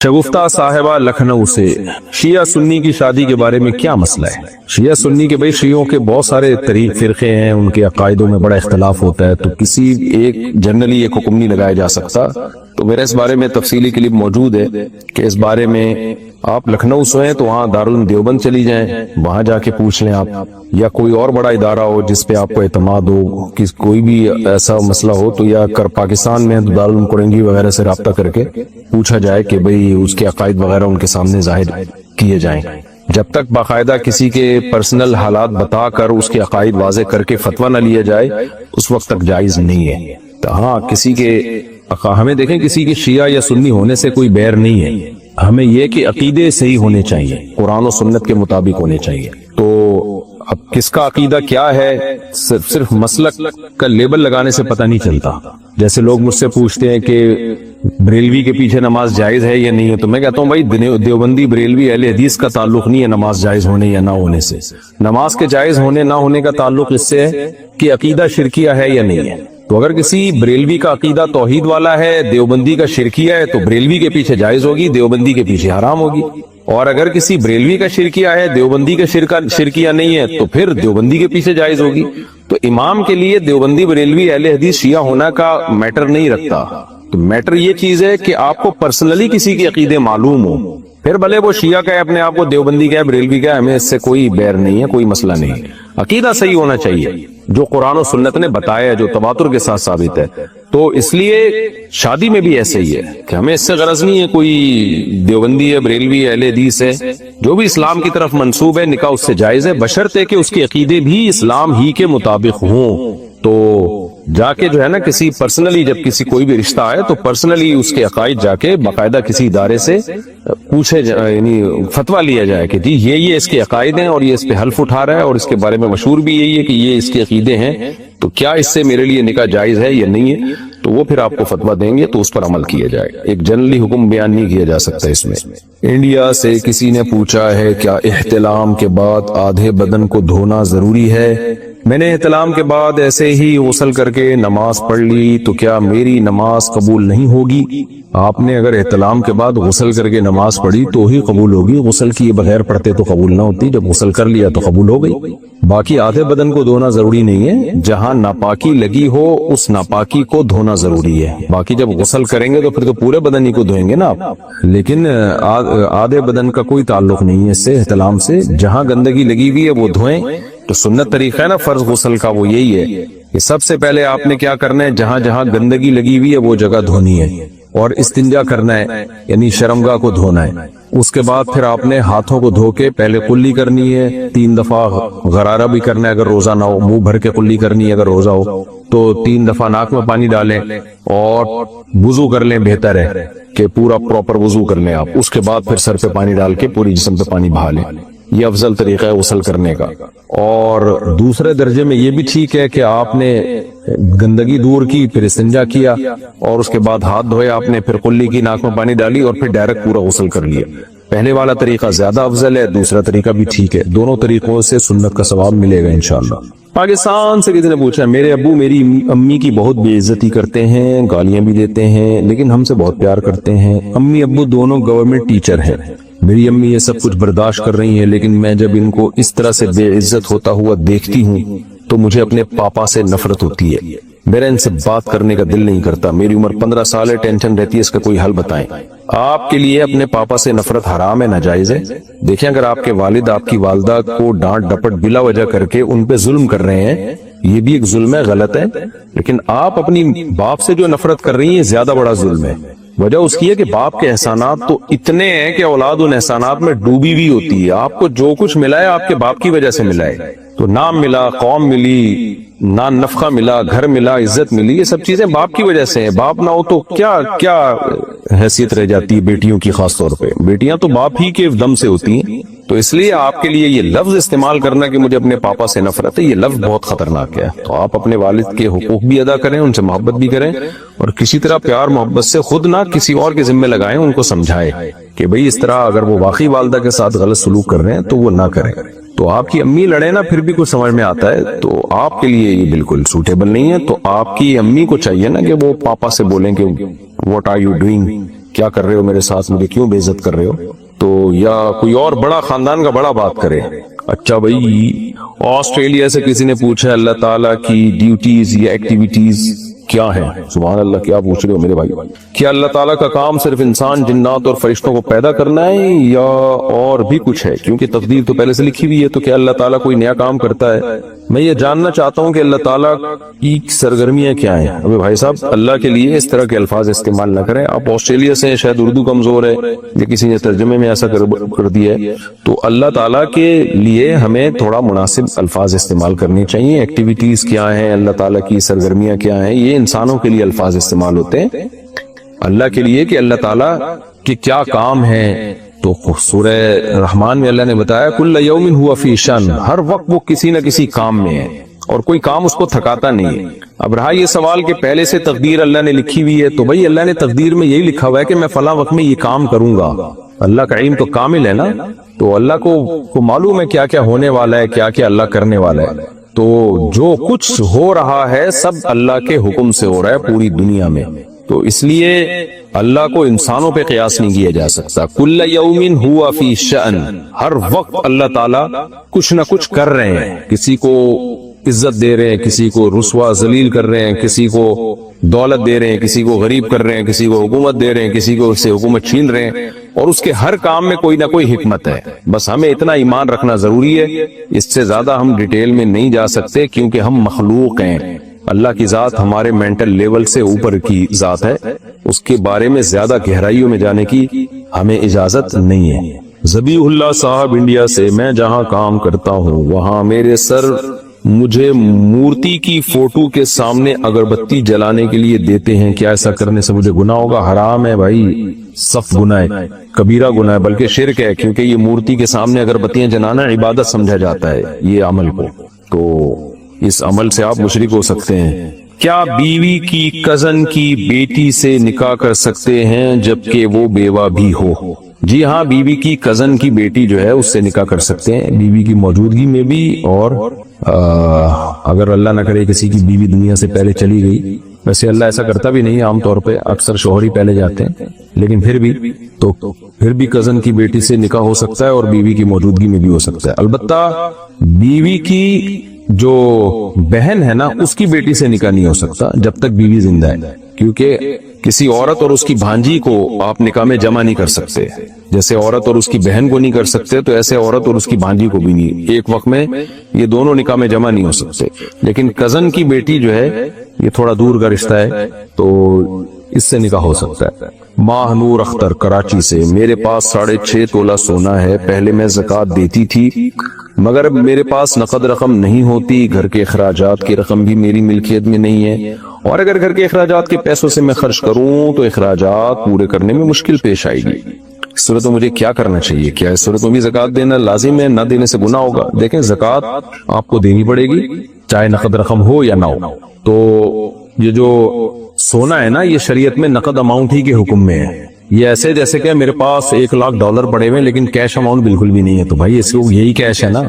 شگفتہ صاحبہ لکھنؤ سے شیعہ سنی کی شادی کے بارے میں کیا مسئلہ ہے؟ شیعہ سنی کے بھائی شیعوں کے بہت سارے فرقے ہیں، ان کے عقائدوں میں بڑا اختلاف ہوتا ہے، تو کسی ایک جنرلی ایک حکم نہیں لگایا جا سکتا۔ تو میرا اس بارے میں تفصیلی کلپ موجود ہے کہ اس بارے میں آپ لکھنؤ سے ہیں تو وہاں دارالعلوم دیوبند چلی جائیں، وہاں جا کے پوچھ لیں آپ، یا کوئی اور بڑا ادارہ ہو جس پہ آپ کو اعتماد ہو کہ کوئی بھی ایسا مسئلہ ہو تو یا پاکستان میں تو دارالعلوم کرنگی وغیرہ سے رابطہ کر کے پوچھا جائے کہ بھئی اس کے عقائد وغیرہ ان کے سامنے ظاہر کیے جائیں۔ جب تک باقاعدہ کسی کے پرسنل حالات بتا کر اس کے عقائد واضح کر کے فتویٰ نہ لیا جائے اس وقت تک جائز نہیں ہے۔ تو ہاں، کسی کے ہمیں دیکھیں کسی کے شیعہ یا سنی ہونے سے کوئی بیر نہیں ہے، ہمیں یہ کہ عقیدے صحیح ہونے چاہیے، قرآن و سنت کے مطابق ہونے چاہیے۔ تو اب کس کا عقیدہ کیا ہے صرف مسلک کا لیبل لگانے سے پتہ نہیں چلتا۔ جیسے لوگ مجھ سے پوچھتے ہیں کہ بریلوی کے پیچھے نماز جائز ہے یا نہیں ہے، تو میں کہتا ہوں بھائی دیوبندی بریلوی اہل حدیث کا تعلق نہیں ہے نماز جائز ہونے یا نہ ہونے سے۔ نماز کے جائز ہونے نہ ہونے کا تعلق اس سے ہے کہ عقیدہ شرکیہ ہے یا نہیں ہے۔ تو اگر کسی بریلوی کا عقیدہ توحید والا ہے، دیوبندی کا شرکیہ ہے، تو بریلوی کے پیچھے جائز ہوگی، دیوبندی کے پیچھے حرام ہوگی۔ اور اگر کسی بریلوی کا شرکیہ ہے، دیوبندی کا شرکیہ نہیں ہے، تو پھر دیوبندی کے پیچھے جائز ہوگی۔ تو امام کے لیے دیوبندی بریلوی اہل حدیث شیعہ ہونا کا میٹر نہیں رکھتا۔ تو میٹر یہ چیز ہے کہ آپ کو پرسنلی کسی کے عقیدے معلوم ہو، پھر بھلے وہ شیعہ کہے اپنے آپ کو، دیوبندی کہے، بریلوی کہے، ہمیں اس سے کوئی بیر نہیں ہے، کوئی مسئلہ نہیں ہے۔ عقیدہ صحیح ہونا چاہیے جو قرآن و سنت نے بتایا ہے، جو تواتر کے ساتھ ثابت ہے۔ تو اس لیے شادی میں بھی ایسے ہی ہے کہ ہمیں اس سے غرض نہیں ہے کوئی دیوبندی ہے، بریلوی ہے، اہل حدیث ہے، جو بھی اسلام کی طرف منسوب ہے نکاح اس سے جائز ہے، بشرطے کہ اس کے عقیدے بھی اسلام ہی کے مطابق ہوں۔ تو جا کے جو ہے نا کسی پرسنلی جب کسی کوئی بھی رشتہ آئے تو پرسنلی اس کے عقائد جا کے باقاعدہ کسی ادارے سے پوچھے یعنی فتویٰ لیا جائے کہ جی یہ اس کے عقائد ہیں اور یہ اس پہ حلف اٹھا رہا ہے اور اس کے بارے میں مشہور بھی یہی ہے کہ یہ اس کے عقیدے ہیں، تو کیا اس سے میرے لیے نکاح جائز ہے یا نہیں ہے؟ تو وہ پھر آپ کو فتویٰ دیں گے تو اس پر عمل کیا جائے گا۔ ایک جنرلی حکم بیان نہیں کیا جا سکتا اس میں۔ انڈیا سے کسی نے پوچھا ہے کیا احتلام کے بعد آدھے بدن کو دھونا ضروری ہے؟ میں نے احتلام کے بعد ایسے ہی غسل کر کے نماز پڑھ لی تو کیا میری نماز قبول نہیں ہوگی؟ آپ نے اگر احتلام کے بعد غسل کر کے نماز پڑھی تو ہی قبول ہوگی، غسل کیے بغیر پڑھتے تو قبول نہ ہوتی، جب غسل کر لیا تو قبول ہو گئی۔ باقی آدھے بدن کو دھونا ضروری نہیں ہے، جہاں ناپاکی لگی ہو اس ناپاکی کو دھونا ضروری ہے۔ باقی جب غسل کریں گے تو پھر تو پورے بدن ہی کو دھوئیں گے نا آپ، لیکن آدھے بدن کا کوئی تعلق نہیں ہے اس سے، احتلام سے۔ جہاں گندگی لگی ہوئی ہے وہ دھوئیں۔ تو سنت طریقہ ہے نا فرض غسل کا، وہ یہی ہے کہ سب سے پہلے آپ نے کیا کرنا ہے، جہاں جہاں گندگی لگی ہوئی ہے وہ جگہ دھونی ہے، اور استنجا کرنا ہے یعنی شرمگاہ کو دھونا ہے۔ اس کے بعد پھر آپ نے ہاتھوں کو دھو کے پہلے قلی کرنی ہے، 3 دفعہ غرارہ بھی کرنا ہے اگر روزہ نہ ہو، منہ بھر کے قلی کرنی ہے اگر روزہ ہو تو 3 دفعہ ناک میں پانی ڈالیں اور وضو کر لیں، بہتر ہے کہ پورا پراپر وضو کر لیں آپ۔ اس کے بعد پھر سر پہ پانی ڈال کے پوری جسم پہ پانی بہا لیں، یہ افضل طریقہ ہے غسل کرنے کا۔ اور دوسرے درجے میں یہ بھی ٹھیک ہے کہ آپ نے گندگی دور کی، پھر استنجا کیا اور اس کے بعد ہاتھ دھوئے آپ نے، پھر قلی کی، ناک میں پانی ڈالی اور پھر ڈائریکٹ پورا غسل کر لیا۔ پہلے والا طریقہ زیادہ افضل ہے، دوسرا طریقہ بھی ٹھیک ہے، دونوں طریقوں سے سنت کا ثواب ملے گا انشاءاللہ۔ پاکستان سے کسی نے پوچھا میرے ابو میری امی کی بہت بے عزتی کرتے ہیں، گالیاں بھی دیتے ہیں، لیکن ہم سے بہت پیار کرتے ہیں۔ امی ابو دونوں گورنمنٹ ٹیچر ہیں، میری امی یہ سب کچھ برداشت کر رہی ہیں، لیکن میں جب ان کو اس طرح سے بے عزت ہوتا ہوا دیکھتی ہوں تو مجھے اپنے پاپا سے نفرت ہوتی ہے، میرا ان سے بات کرنے کا دل نہیں کرتا، میری عمر 15 سال ہے، ٹینشن رہتی ہے، اس کا کوئی حل بتائیں۔ آپ کے لیے اپنے پاپا سے نفرت حرام ہے، ناجائز ہے۔ دیکھیں اگر آپ کے والد آپ کی والدہ کو ڈانٹ ڈپٹ بلا وجہ کر کے ان پہ ظلم کر رہے ہیں، یہ بھی ایک ظلم ہے، غلط ہے، لیکن آپ اپنی باپ سے جو نفرت کر رہی ہیں زیادہ بڑا ظلم ہے۔ وجہ اس کی ہے کہ باپ کے احسانات تو اتنے ہیں کہ اولاد ان احسانات میں ڈوبی ہوئی ہوتی ہے۔ آپ کو جو کچھ ملا ہے آپ کے باپ کی وجہ سے ملا ہے، تو نام ملا، قوم ملی، نان نفقہ ملا، گھر ملا، عزت ملی، یہ سب چیزیں باپ کی وجہ سے ہیں۔ باپ نہ ہو تو کیا حیثیت رہ جاتی ہے بیٹیوں کی، خاص طور پہ بیٹیاں تو باپ ہی کے دم سے ہوتی ہیں۔ تو اس لیے آپ کے لیے یہ لفظ استعمال کرنا کہ مجھے اپنے پاپا سے نفرت ہے، یہ لفظ بہت خطرناک ہے۔ تو آپ اپنے والد کے حقوق بھی ادا کریں، ان سے محبت بھی کریں، اور کسی طرح پیار محبت سے خود نہ کسی اور کے ذمہ لگائیں، ان کو سمجھائیں کہ بھئی اس طرح اگر وہ واقعی والدہ کے ساتھ غلط سلوک کر رہے ہیں تو وہ نہ کریں۔ تو آپ کی امی لڑے نا پھر بھی کچھ سمجھ میں آتا ہے، تو آپ کے لیے یہ بالکل سوٹیبل نہیں ہے۔ تو آپ کی امی کو چاہیے نا کہ وہ پاپا سے بولیں کہ واٹ آر یو ڈوئنگ، کیا کر رہے ہو میرے ساتھ, مجھے کیوں بے عزت کر رہے ہو, تو یا کوئی اور بڑا خاندان کا بڑا بات کرے. اچھا بھائی, آسٹریلیا سے کسی نے پوچھا اللہ تعالیٰ کی ڈیوٹیز یا ایکٹیویٹیز کیا ہے. سبحان اللہ, کیا پوچھ رہے ہو میرے بھائی. کیا اللہ تعالیٰ کا کام صرف انسان, جنات اور فرشتوں کو پیدا کرنا ہے یا اور بھی کچھ ہے؟ کیونکہ تقدیر تو پہلے سے لکھی ہوئی ہے, تو کیا اللہ تعالیٰ کوئی نیا کام کرتا ہے؟ میں یہ جاننا چاہتا ہوں کہ اللہ تعالیٰ کی سرگرمیاں کیا ہیں. ابھی بھائی صاحب, اللہ کے لیے اس طرح کے الفاظ استعمال نہ کریں. آپ آسٹریلیا سے, شاید اردو کمزور ہے یا کسی نے ترجمے میں ایسا کر دیا ہے, تو اللہ تعالیٰ کے لیے ہمیں تھوڑا مناسب الفاظ استعمال کرنے چاہیے. ایکٹیویٹیز کیا ہیں, اللہ تعالیٰ کی سرگرمیاں کیا ہیں, یہ انسانوں کے لیے الفاظ استعمال ہوتے ہیں. اللہ کے لیے کہ اللہ تعالیٰ کے کیا کام ہے, تو سورہ رحمان میں اللہ نے بتایا کل یوم ہوا فی شان, ہر وقت وہ کسی نہ کسی کام میں ہے اور کوئی کام اس کو تھکاتا نہیں ہے. اب رہا یہ سوال کہ پہلے سے تقدیر اللہ نے لکھی ہوئی ہے, تو بھائی اللہ نے تقدیر میں یہی لکھا ہوا ہے کہ میں فلاں وقت میں یہ کام کروں گا. اللہ کا علم تو کامل ہے نا, تو اللہ کو معلوم ہے کیا کیا ہونے والا ہے, کیا کیا اللہ کرنے والا ہے. تو جو کچھ ہو رہا ہے سب اللہ کے حکم سے ہو رہا ہے پوری دنیا میں, تو اس لیے اللہ کو انسانوں پہ قیاس نہیں کیا جا سکتا. کل یوم ہوا فی شأن, ہر وقت اللہ تعالیٰ کچھ نہ کچھ کر رہے ہیں. کسی کو عزت دے رہے ہیں, کسی کو رسوا ذلیل کر رہے ہیں, کسی کو دولت دے رہے ہیں, کسی کو غریب کر رہے ہیں, کسی کو حکومت دے رہے ہیں, کسی کو سے حکومت چھین رہے ہیں, اور اس کے ہر کام میں کوئی نہ کوئی حکمت ہے. بس ہمیں اتنا ایمان رکھنا ضروری ہے, اس سے زیادہ ہم ڈیٹیل میں نہیں جا سکتے کیونکہ ہم مخلوق ہیں. اللہ کی ذات ہمارے مینٹل لیول سے اوپر کی ذات ہے, اس کے بارے میں زیادہ گہرائیوں میں جانے کی ہمیں اجازت نہیں ہے. ذبیح اللہ صاحب انڈیا سے, میں جہاں کام کرتا ہوں وہاں میرے سر مجھے مورتی کی فوٹو کے سامنے اگربتی جلانے کے لیے دیتے ہیں. کیا ایسا کرنے سے مجھے گناہ ہوگا؟ حرام ہے بھائی, سخت گناہ ہے, کبیرہ گناہ ہے, بلکہ شرک ہے, کیونکہ یہ مورتی کے سامنے اگربتیاں جلانا عبادت سمجھا جاتا ہے یہ عمل کو, تو اس عمل سے آپ مشرک ہو سکتے ہیں. کیا بیوی کی کزن کی بیٹی سے نکاح کر سکتے ہیں جبکہ وہ بیوہ بھی ہو؟ جی ہاں, بیوی کی کزن کی بیٹی جو ہے اس سے نکاح کر سکتے ہیں, بیوی کی موجودگی میں بھی, اور اگر اللہ نہ کرے کسی کی بیوی دنیا سے پہلے چلی گئی, ویسے اللہ ایسا کرتا بھی نہیں عام طور پہ, اکثر شوہر ہی پہلے جاتے ہیں, لیکن پھر بھی کزن کی بیٹی سے نکاح ہو سکتا ہے اور بیوی کی موجودگی میں بھی ہو سکتا ہے. البتہ بیوی کی جو بہن ہے نا, اس کی بیٹی سے نکاح نہیں ہو سکتا جب تک بیوی زندہ ہے, کیونکہ کسی عورت اور اس کی بھانجی کو آپ نکاح میں جمع نہیں کر سکتے. جیسے عورت اور اس کی بہن کو نہیں کر سکتے, تو ایسے عورت اور اس کی بھانجی کو بھی نہیں, ایک وقت میں یہ دونوں نکاح میں جمع نہیں ہو سکتے. لیکن کزن کی بیٹی جو ہے یہ تھوڑا دور کا رشتہ ہے, تو اس سے نکاح ہو سکتا ہے. ماہ نور اختر کراچی سے, میرے پاس 6.5 تولہ سونا ہے, پہلے میں زکوٰۃ دیتی تھی مگر میرے پاس نقد رقم نہیں ہوتی, گھر کے اخراجات کی رقم بھی میری ملکیت میں نہیں ہے, اور اگر گھر کے اخراجات کے پیسوں سے میں خرچ کروں تو اخراجات پورے کرنے میں مشکل پیش آئے گی. اس صورت میں مجھے کیا کرنا چاہیے؟ کیا اس صورت میں بھی زکوٰۃ دینا لازم ہے؟ نہ دینے سے گناہ ہوگا؟ دیکھیں, زکوٰۃ آپ کو دینی پڑے گی چاہے نقد رقم ہو یا نہ ہو. تو یہ جو سونا ہے نا, یہ شریعت میں نقد اماؤنٹ ہی کے حکم میں ہے. یہ ایسے جیسے کہ میرے پاس $1,00,000 پڑے ہوئے لیکن کیش اماؤنٹ بالکل بھی نہیں ہے, تو بھائی اس کو یہی کیش ہے نا.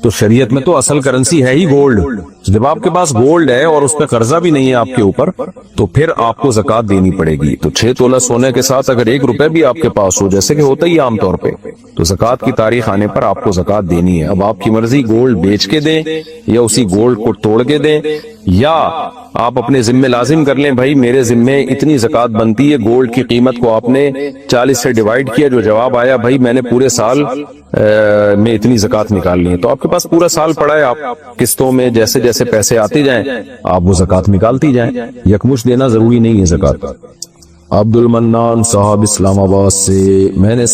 تو شریعت میں تو اصل کرنسی ہے ہی گولڈ. جب آپ کے پاس گولڈ ہے اور اس پہ قرضہ بھی نہیں ہے آپ کے اوپر, تو پھر آپ کو زکوٰۃ دینی پڑے گی. تو 6 تولہ سونے کے ساتھ اگر 1 روپے بھی آپ کے پاس ہو, جیسے کہ ہوتا ہی عام طور پہ, تو زکوٰۃ کی تاریخ آنے پر آپ کو زکوٰۃ دینی ہے. اب آپ کی مرضی, گولڈ بیچ کے دیں یا اسی گولڈ کو توڑ کے دیں, یا آپ اپنے ذمے لازم کر لیں بھائی میرے ذمے اتنی زکوٰۃ بنتی ہے. گولڈ کی قیمت کو آپ نے 40 سے ڈیوائیڈ کیا, جو جواب آیا بھائی میں نے پورے سال میں اتنی زکوٰۃ نکالنی ہے, تو آپ کے پاس پورا سال پڑا ہے, آپ قسطوں میں جیسے جیسے پیسے آتے جائیں آپ وہ زکوٰۃ نکالتی جائیں. یکمشت دینا ضروری نہیں ہے زکوٰۃ. عبد المنان صاحب اسلام آباد سے, میں نے